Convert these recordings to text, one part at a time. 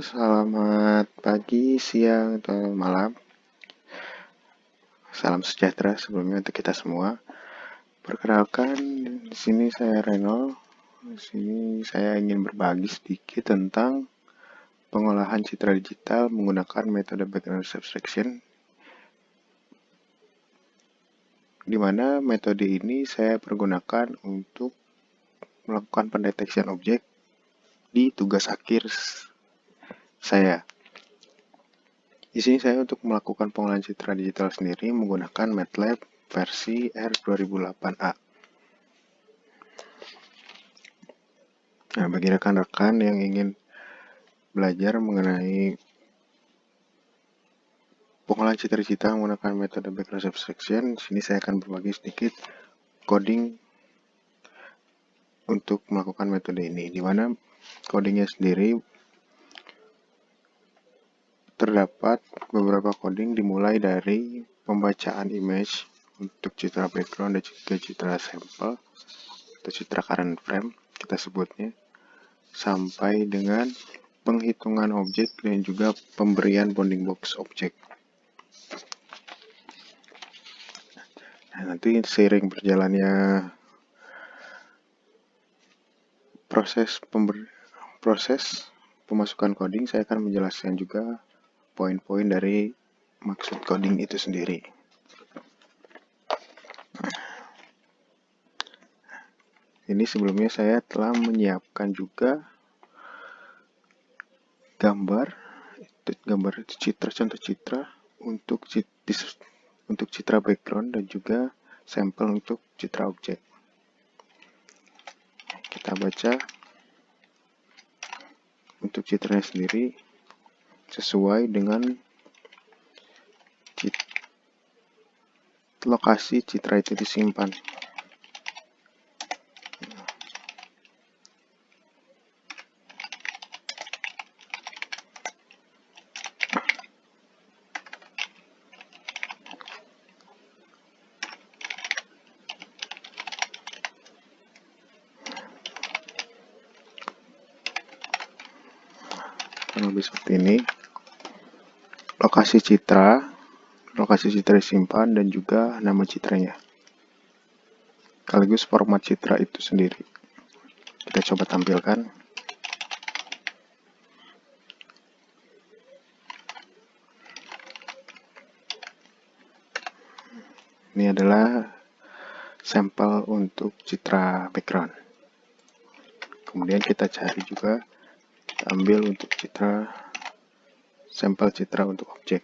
selamat pagi, siang, atau malam. Salam sejahtera sebelumnya untuk kita semua. Perkenalkan, di sini saya Reno. Di sini saya ingin berbagi sedikit tentang pengolahan citra digital menggunakan metode background subtraction, di mana metode ini saya pergunakan untuk melakukan pendeteksian objek di tugas akhir saya. Di sini saya untuk melakukan pengolahan citra digital sendiri menggunakan MATLAB versi R2008A. Nah, bagi rekan-rekan yang ingin belajar mengenai pengolahan citra digital menggunakan metode background subtraction, di sini saya akan berbagi sedikit coding untuk melakukan metode ini, di mana codingnya sendiri terdapat beberapa coding dimulai dari pembacaan image untuk citra background dan juga citra sampel atau citra current frame kita sebutnya, sampai dengan penghitungan objek dan juga pemberian bounding box objek. Nah, nanti seiring berjalannya proses pemasukan coding, saya akan menjelaskan juga poin-poin dari maksud coding itu sendiri. Ini sebelumnya saya telah menyiapkan juga gambar citra, contoh citra untuk citra background dan juga sampel untuk citra objek. Kita baca untuk citranya sendiri sesuai dengan lokasi citra itu disimpan. Lebih seperti ini, lokasi citra disimpan dan juga nama citranya, sekaligus format citra itu sendiri. Kita coba tampilkan. Ini adalah sampel untuk citra background. Kemudian kita cari juga, kita ambil untuk sampel citra untuk objek.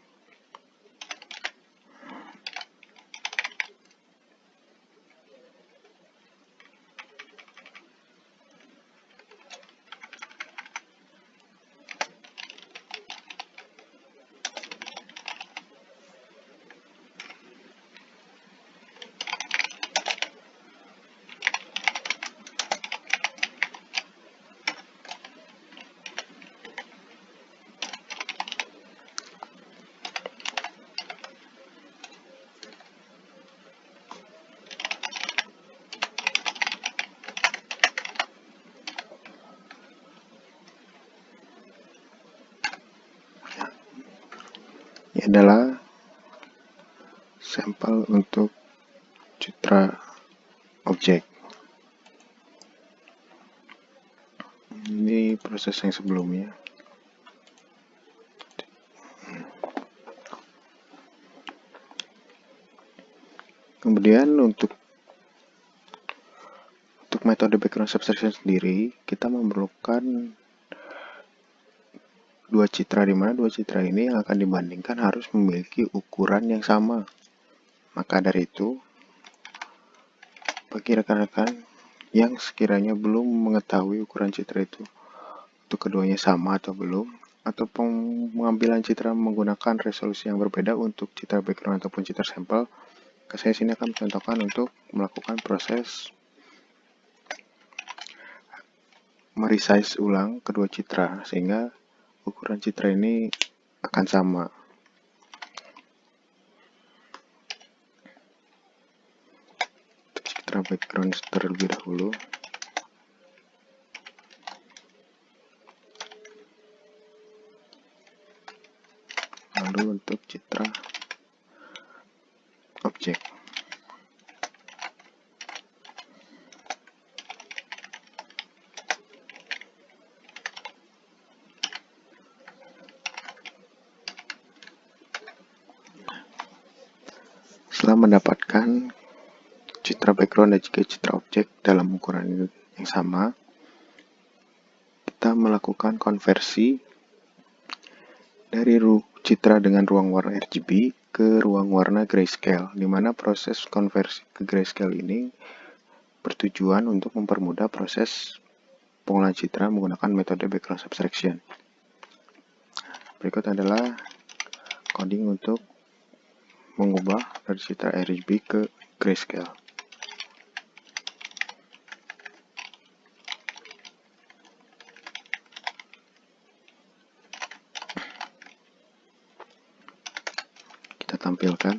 Ini adalah sampel untuk citra objek. Ini proses yang sebelumnya. Kemudian untuk metode background subtraction sendiri, kita memerlukan dua citra, di mana dua citra ini yang akan dibandingkan harus memiliki ukuran yang sama. Maka dari itu, bagi rekan-rekan yang sekiranya belum mengetahui ukuran citra itu untuk keduanya sama atau belum, atau pengambilan citra menggunakan resolusi yang berbeda untuk citra background ataupun citra sampel, saya sini akan mencontohkan untuk melakukan proses meresize ulang kedua citra sehingga ukuran citra ini akan sama. Citra background terlebih dahulu. baru untuk citra objek. Setelah mendapatkan citra background dan juga citra objek dalam ukuran yang sama, kita melakukan konversi dari citra dengan ruang warna RGB ke ruang warna grayscale, di mana proses konversi ke grayscale ini bertujuan untuk mempermudah proses pengolahan citra menggunakan metode background subtraction. Berikut adalah coding untuk mengubah dari citra RGB ke grayscale. Kita tampilkan.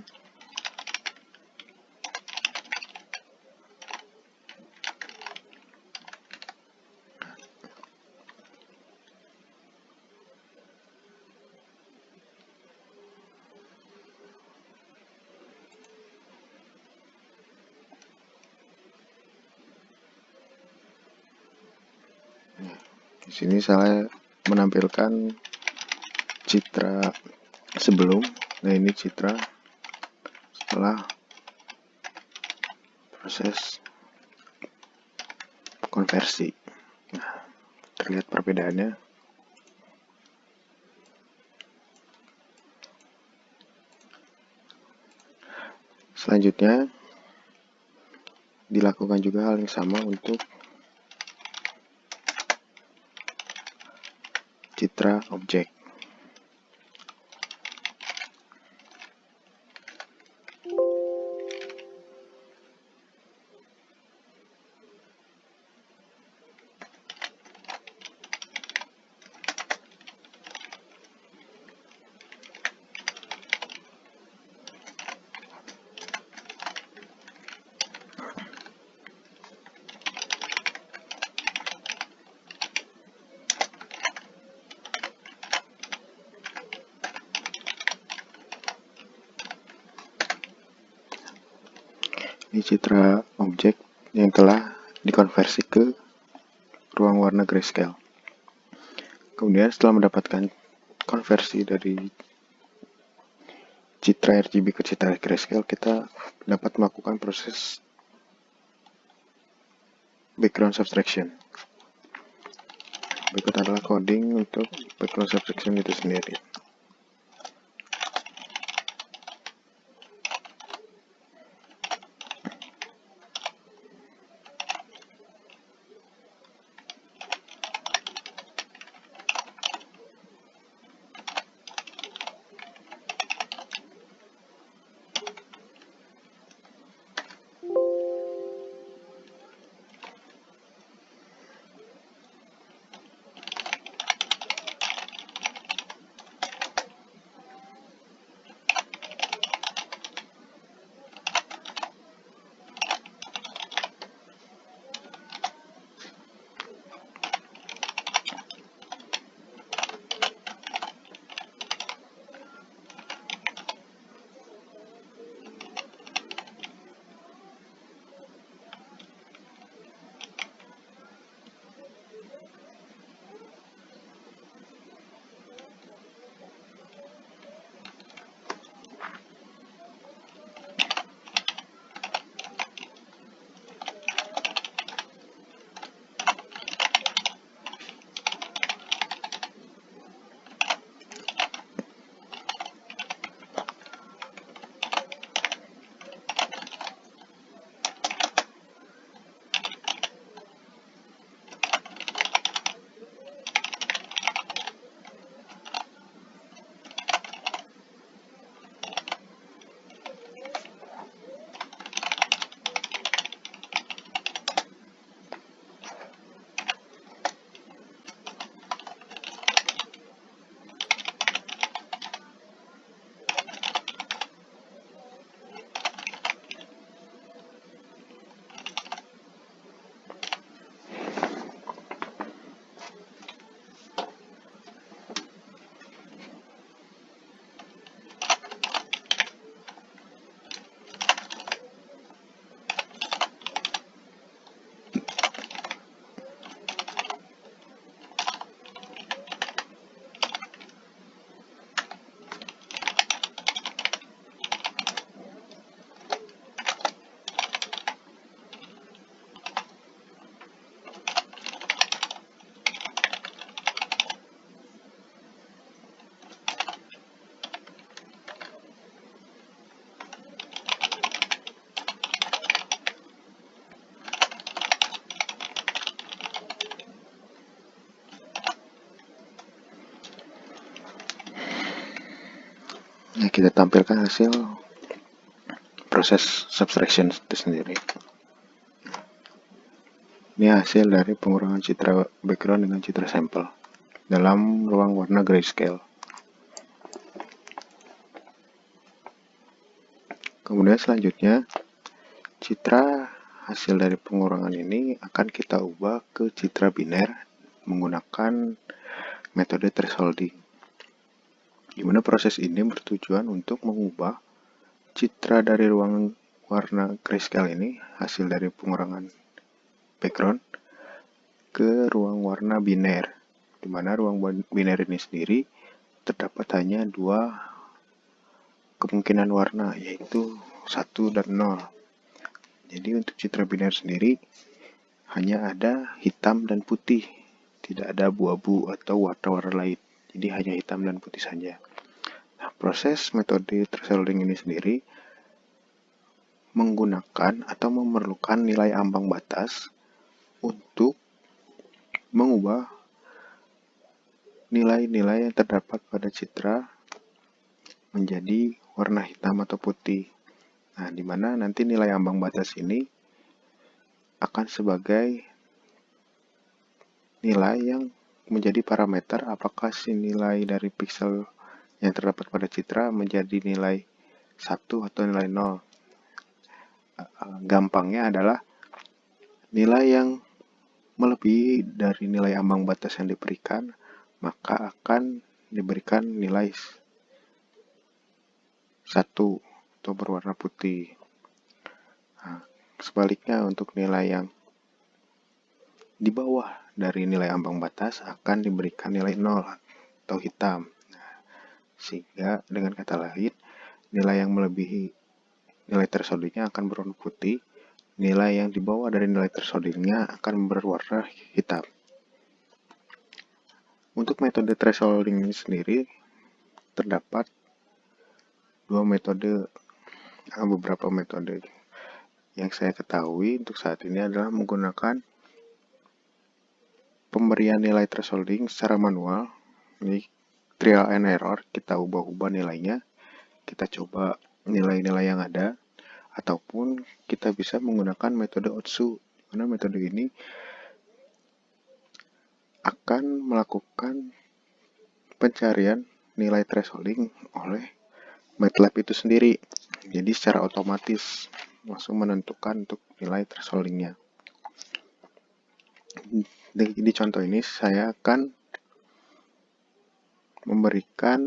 Di sini saya menampilkan citra sebelum, nah ini citra setelah proses konversi. Nah, terlihat perbedaannya. Selanjutnya dilakukan juga hal yang sama untuk citra objek. Ini citra objek yang telah dikonversi ke ruang warna grayscale. Kemudian setelah mendapatkan konversi dari citra RGB ke citra grayscale, kita dapat melakukan proses background subtraction. Berikut adalah coding untuk background subtraction itu sendiri. Nah, kita tampilkan hasil proses subtraction itu sendiri. Ini hasil dari pengurangan citra background dengan citra sampel dalam ruang warna grayscale. Kemudian selanjutnya, citra hasil dari pengurangan ini akan kita ubah ke citra biner menggunakan metode thresholding. Di mana proses ini bertujuan untuk mengubah citra dari ruang warna grayscale ini, hasil dari pengurangan background, ke ruang warna biner, di mana ruang biner ini sendiri terdapat hanya dua kemungkinan warna, yaitu 1 dan 0. Jadi untuk citra biner sendiri hanya ada hitam dan putih, tidak ada abu-abu atau warna-warna lain. Jadi hanya hitam dan putih saja. Nah, proses metode thresholding ini sendiri menggunakan atau memerlukan nilai ambang batas untuk mengubah nilai-nilai yang terdapat pada citra menjadi warna hitam atau putih. Nah, di mana nanti nilai ambang batas ini akan sebagai nilai yang menjadi parameter apakah si nilai dari pixel yang terdapat pada citra menjadi nilai 1 atau nilai 0. Gampangnya adalah nilai yang melebihi dari nilai ambang batas yang diberikan, maka akan diberikan nilai 1 atau berwarna putih. Nah, sebaliknya untuk nilai yang di bawah dari nilai ambang batas akan diberikan nilai 0 atau hitam. Nah, sehingga dengan kata lain, nilai yang melebihi nilai thresholdingnya akan berwarna putih, nilai yang di bawah dari nilai thresholdingnya akan berwarna hitam. Untuk metode thresholding ini sendiri terdapat beberapa metode. Yang saya ketahui untuk saat ini adalah menggunakan pemberian nilai thresholding secara manual. Ini trial and error, kita ubah-ubah nilainya, kita coba nilai-nilai yang ada, ataupun kita bisa menggunakan metode Otsu, karena metode ini akan melakukan pencarian nilai thresholding oleh MATLAB itu sendiri. Jadi secara otomatis langsung menentukan untuk nilai thresholdingnya. Di contoh ini saya akan memberikan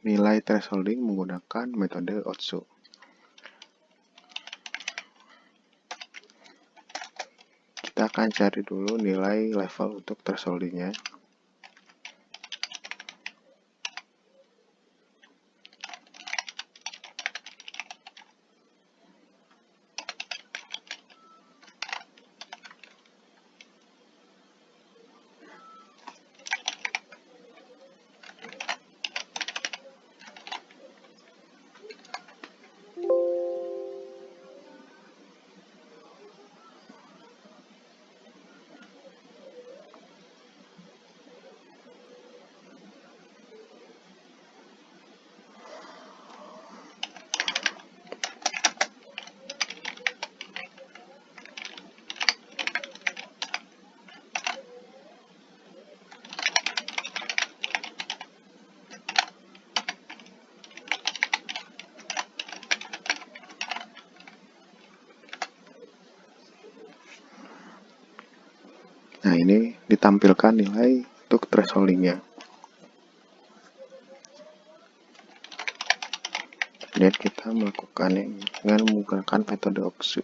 nilai thresholding menggunakan metode Otsu. Kita akan cari dulu nilai level untuk thresholdingnya. Nah, ini ditampilkan nilai untuk thresholdingnya. Dan kita melakukannya dengan menggunakan metode Otsu.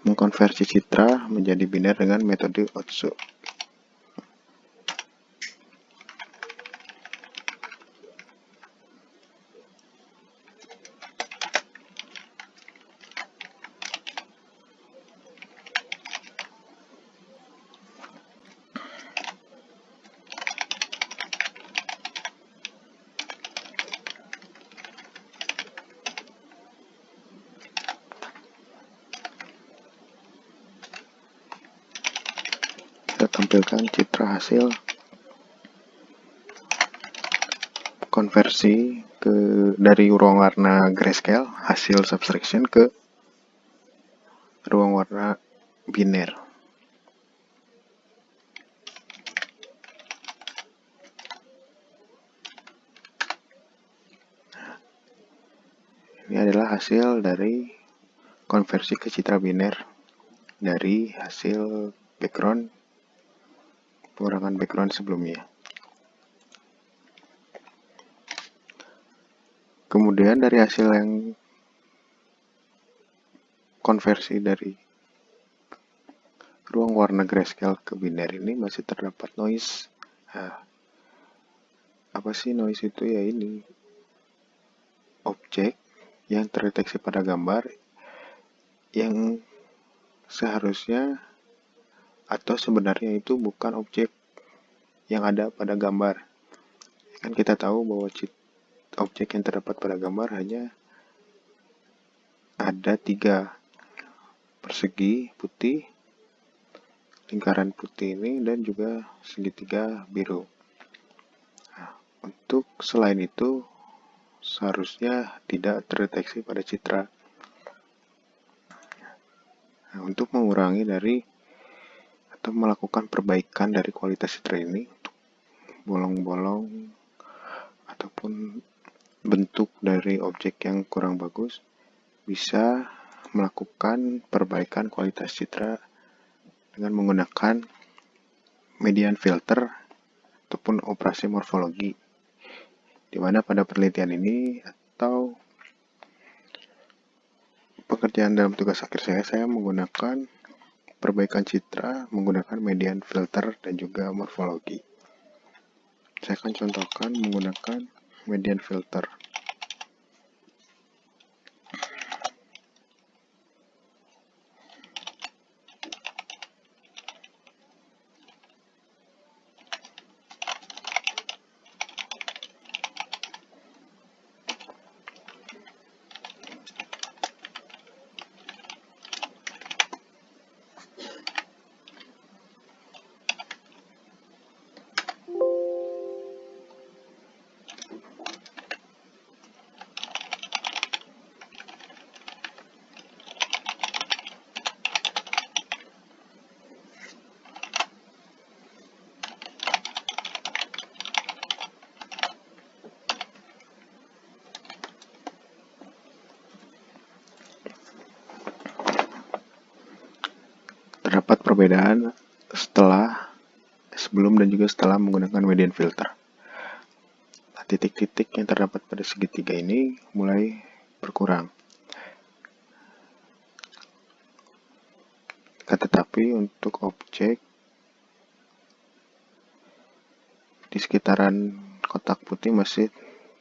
Mengkonversi citra menjadi biner dengan metode Otsu. Kita tampilkan citra hasil konversi dari ruang warna grayscale hasil subtraction ke ruang warna biner. Ini adalah hasil dari konversi ke citra biner dari hasil pengurangan background sebelumnya. Kemudian dari hasil yang konversi dari ruang warna grayscale ke biner ini masih terdapat noise. Nah, apa sih noise itu? Ya ini objek yang terdeteksi pada gambar yang seharusnya atau sebenarnya itu bukan objek yang ada pada gambar. Kan kita tahu bahwa objek yang terdapat pada gambar hanya ada 3: persegi putih, lingkaran putih ini, dan juga segitiga biru. Nah, untuk selain itu seharusnya tidak terdeteksi pada citra. Nah, untuk mengurangi dari atau melakukan perbaikan dari kualitas citra ini, untuk bolong-bolong ataupun bentuk dari objek yang kurang bagus, bisa melakukan perbaikan kualitas citra dengan menggunakan median filter ataupun operasi morfologi, di mana pada penelitian ini atau pekerjaan dalam tugas akhir saya menggunakan perbaikan citra menggunakan median filter dan juga morfologi. Saya akan contohkan menggunakan median filter. Terdapat perbedaan sebelum dan juga setelah menggunakan median filter. Nah, titik-titik yang terdapat pada segitiga ini mulai berkurang. Tetapi untuk objek di sekitaran kotak putih masih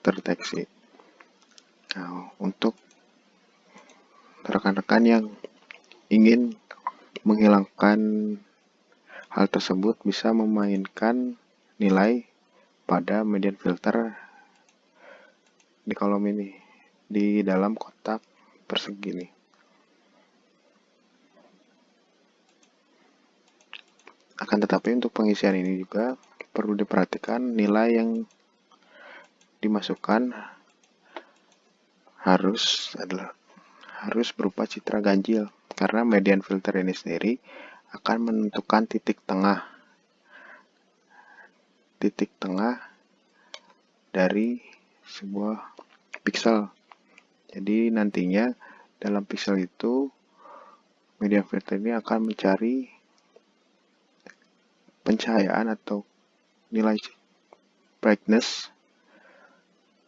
terdeteksi. Nah, untuk rekan-rekan yang ingin menghilangkan hal tersebut bisa memainkan nilai pada median filter di kolom ini, di dalam kotak persegi ini. Akan tetapi untuk pengisian ini juga perlu diperhatikan nilai yang dimasukkan harus berupa citra ganjil, karena median filter ini sendiri akan menentukan titik tengah dari sebuah pixel. Jadi nantinya dalam pixel itu median filter ini akan mencari pencahayaan atau nilai brightness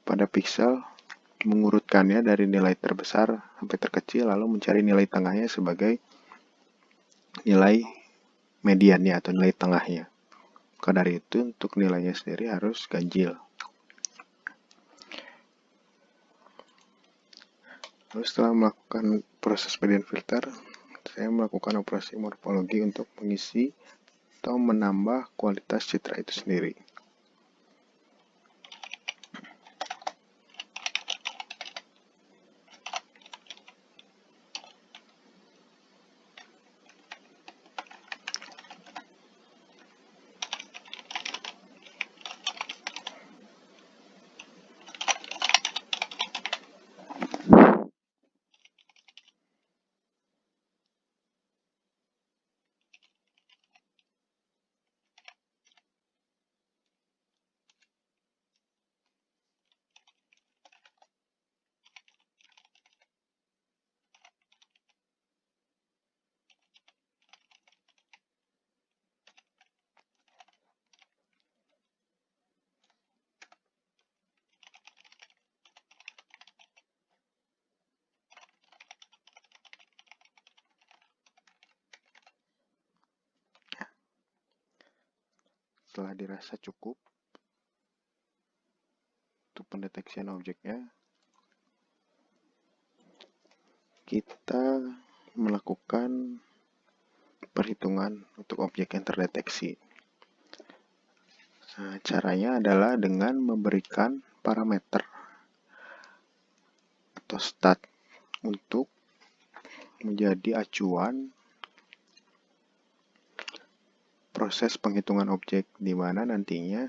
pada pixel, mengurutkannya dari nilai terbesar sampai terkecil, lalu mencari nilai tengahnya sebagai nilai mediannya atau nilai tengahnya. Maka dari itu untuk nilainya sendiri harus ganjil. Lalu setelah melakukan proses median filter, saya melakukan operasi morfologi untuk mengisi atau menambah kualitas citra itu sendiri. Setelah dirasa cukup untuk pendeteksian objeknya, kita melakukan perhitungan untuk objek yang terdeteksi. Nah, caranya adalah dengan memberikan parameter atau stat untuk menjadi acuan proses penghitungan objek, di mana nantinya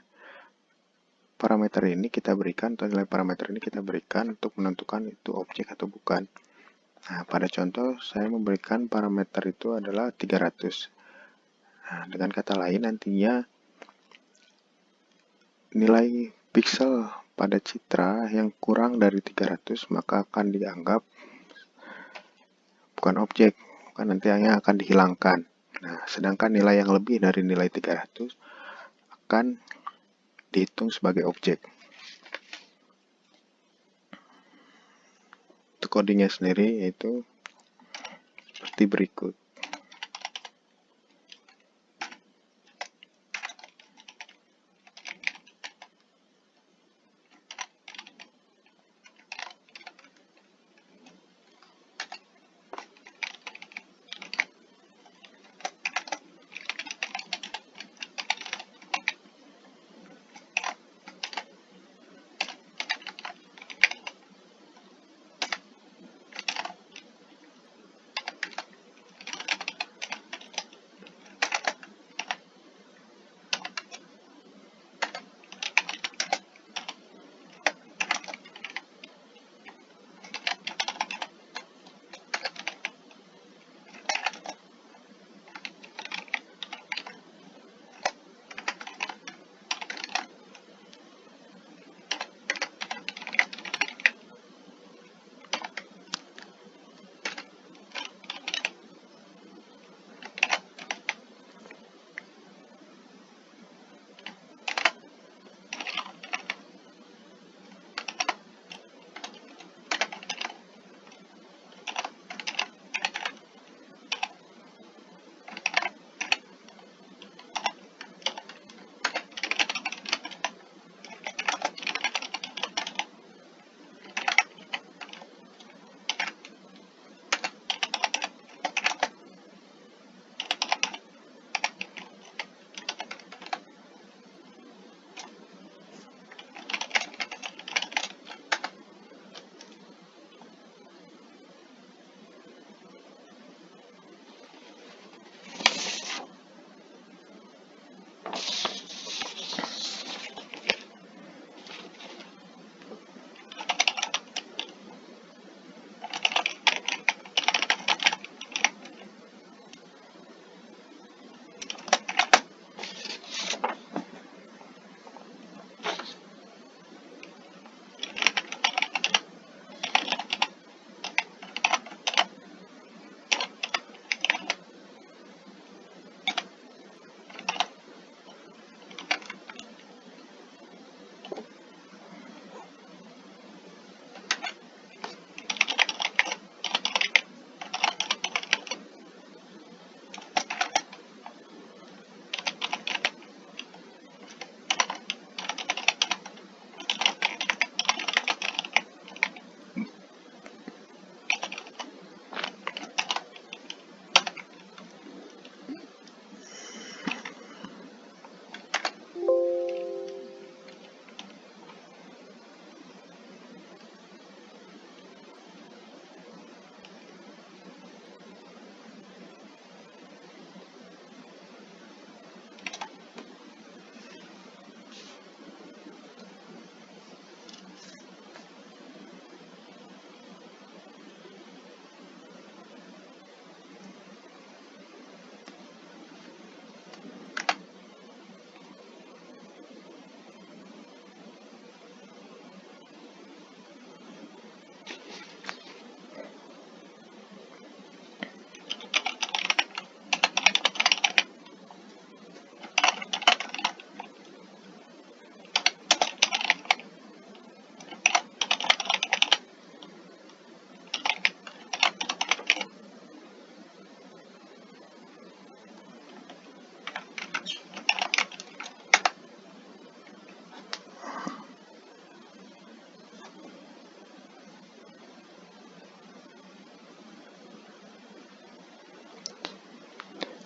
parameter ini kita berikan atau nilai parameter ini kita berikan untuk menentukan itu objek atau bukan. Nah, pada contoh saya memberikan parameter itu adalah 300. Nah, dengan kata lain nantinya nilai piksel pada citra yang kurang dari 300 maka akan dianggap bukan objek, maka nantinya akan dihilangkan. Nah, sedangkan nilai yang lebih dari nilai 300 akan dihitung sebagai objek. Untuk codingnya sendiri yaitu seperti berikut.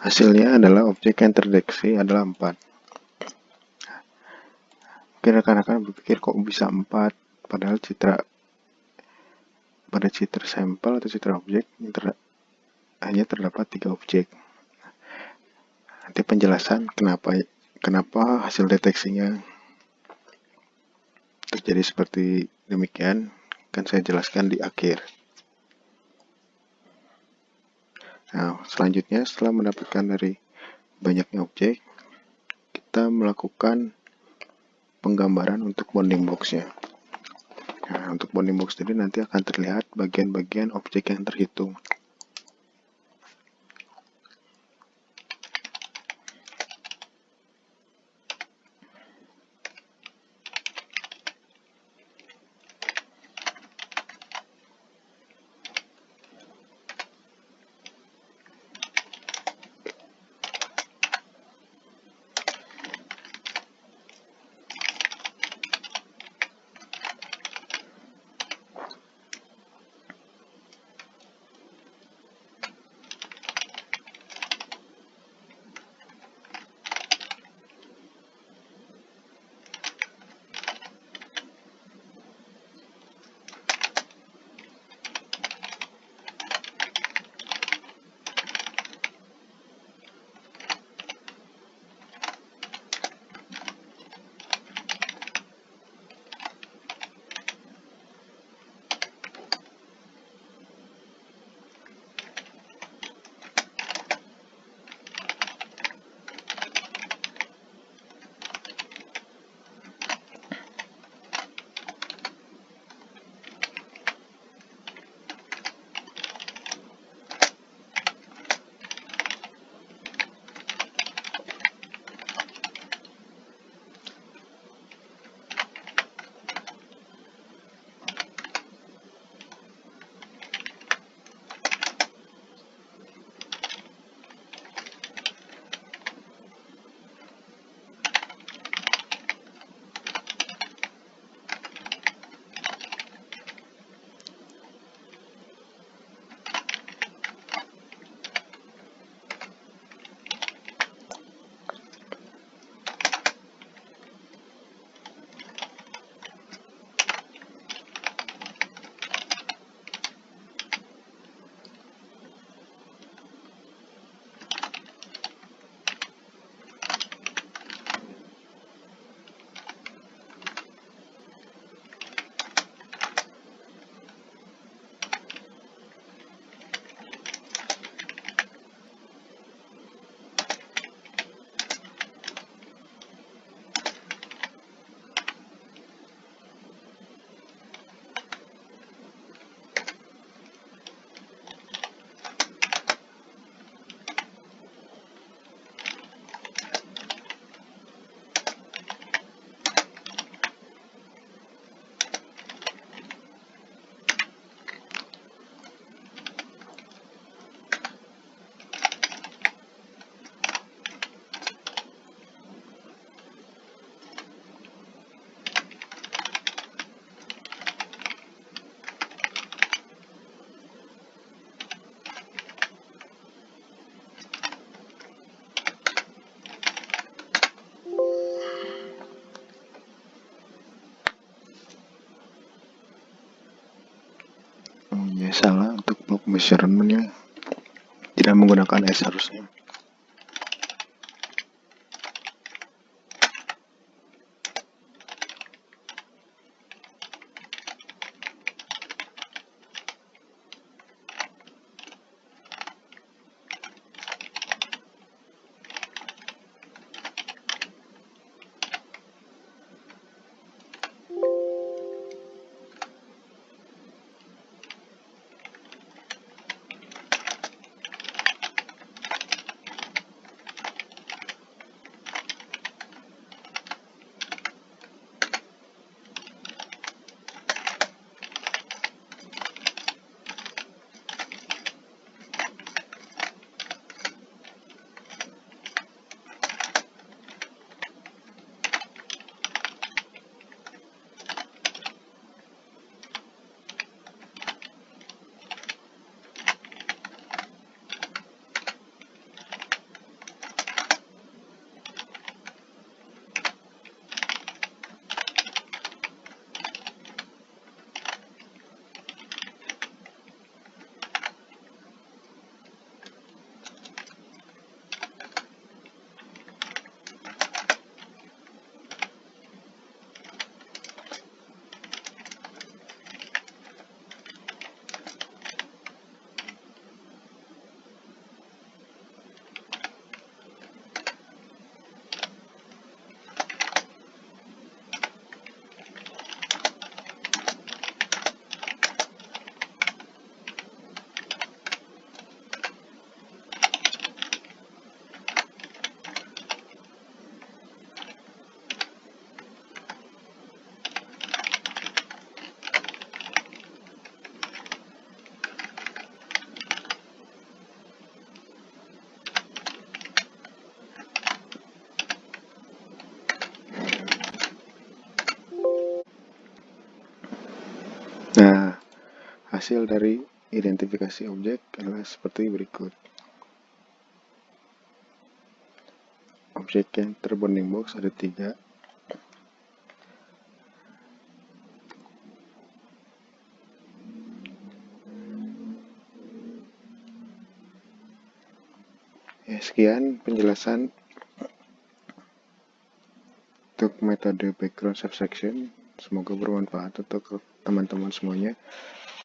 Hasilnya adalah objek yang terdeteksi adalah 4. Mungkin rekan-rekan berpikir kok bisa 4, padahal pada citra sampel atau citra objek hanya terdapat 3 objek. Nanti penjelasan kenapa hasil deteksinya terjadi seperti demikian akan saya jelaskan di akhir. Nah, selanjutnya setelah mendapatkan dari banyaknya objek, kita melakukan penggambaran untuk bounding box-nya. Nah, untuk bounding box tadi nanti akan terlihat bagian-bagian objek yang terhitung. Salah untuk block measurement-nya tidak menggunakan S harusnya. hasil dari identifikasi objek adalah seperti berikut. Objek yang terbounding box ada 3. Ya, sekian penjelasan untuk metode background subtraction. Semoga bermanfaat untuk teman-teman semuanya.